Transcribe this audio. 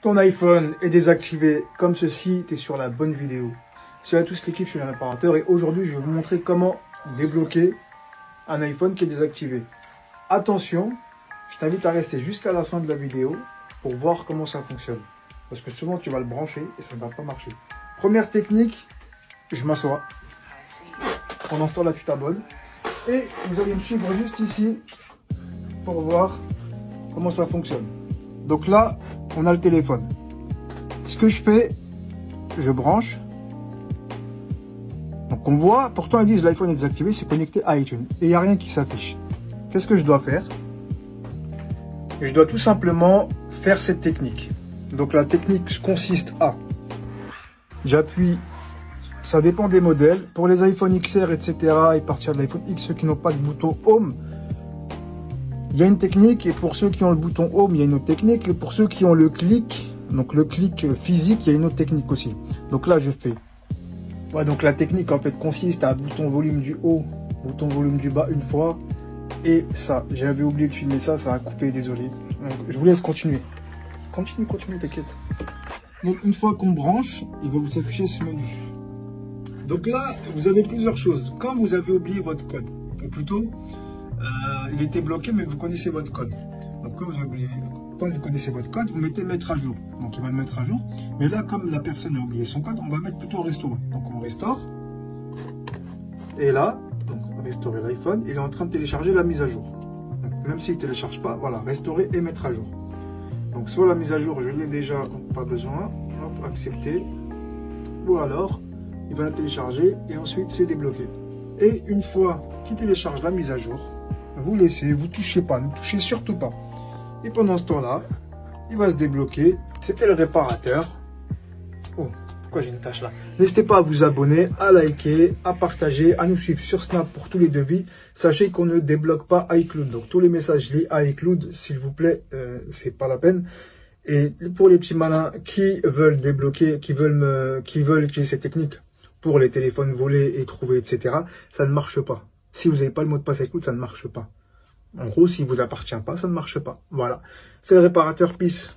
Ton iPhone est désactivé comme ceci, tu es sur la bonne vidéo. Salut à tous l'équipe, je suis le réparateur et aujourd'hui je vais vous montrer comment débloquer un iPhone qui est désactivé. Attention, je t'invite à rester jusqu'à la fin de la vidéo pour voir comment ça fonctionne. Parce que souvent tu vas le brancher et ça ne va pas marcher. Première technique, je m'assois. Pendant ce temps-là, tu t'abonnes. Et vous allez me suivre juste ici pour voir comment ça fonctionne. Donc là, on a le téléphone. Ce que je fais, je branche. Donc on voit, pourtant ils disent l'iPhone est désactivé, c'est connecté à iTunes. Et il n'y a rien qui s'affiche. Qu'est-ce que je dois faire? Je dois tout simplement faire cette technique. Donc la technique consiste à... J'appuie, ça dépend des modèles. Pour les iPhone XR, etc. et partir de l'iPhone X, ceux qui n'ont pas de bouton Home, il y a une technique. Et pour ceux qui ont le bouton Home, il y a une autre technique. Et pour ceux qui ont le clic, donc le clic physique, il y a une autre technique aussi. Donc là, je fais... Ouais, donc la technique en fait consiste à bouton volume du haut, bouton volume du bas une fois. Et ça, j'avais oublié de filmer ça, ça a coupé, désolé. Donc, je vous laisse continuer. Continue, t'inquiète. Donc une fois qu'on branche, il va vous afficher ce menu. Donc là, vous avez plusieurs choses. Quand vous avez oublié votre code, ou plutôt, il était bloqué, mais vous connaissez votre code. Donc quand vous connaissez votre code, vous mettez mettre à jour. Donc il va le mettre à jour. Mais là, comme la personne a oublié son code, on va mettre plutôt restaurer. Donc on restaure. Et là, donc restaurer l'iPhone, il est en train de télécharger la mise à jour. Donc, même s'il ne télécharge pas, voilà, restaurer et mettre à jour. Donc soit la mise à jour, je l'ai déjà, donc pas besoin. Hop, accepter. Ou alors, il va la télécharger et ensuite c'est débloqué. Et une fois qu'il télécharge la mise à jour, vous laissez, vous touchez pas, ne touchez surtout pas. Et pendant ce temps-là, il va se débloquer. C'était le réparateur. Oh, pourquoi j'ai une tâche là? N'hésitez pas à vous abonner, à liker, à partager, à nous suivre sur Snap pour tous les devis. Sachez qu'on ne débloque pas iCloud. Donc tous les messages liés à iCloud, s'il vous plaît, c'est pas la peine. Et pour les petits malins qui veulent débloquer, qui veulent utiliser ces techniques pour les téléphones volés et trouvés, etc., ça ne marche pas. Si vous n'avez pas le mot de passe iCloud, ça ne marche pas. En gros, s'il ne vous appartient pas, ça ne marche pas. Voilà. C'est le réparateur. Peace.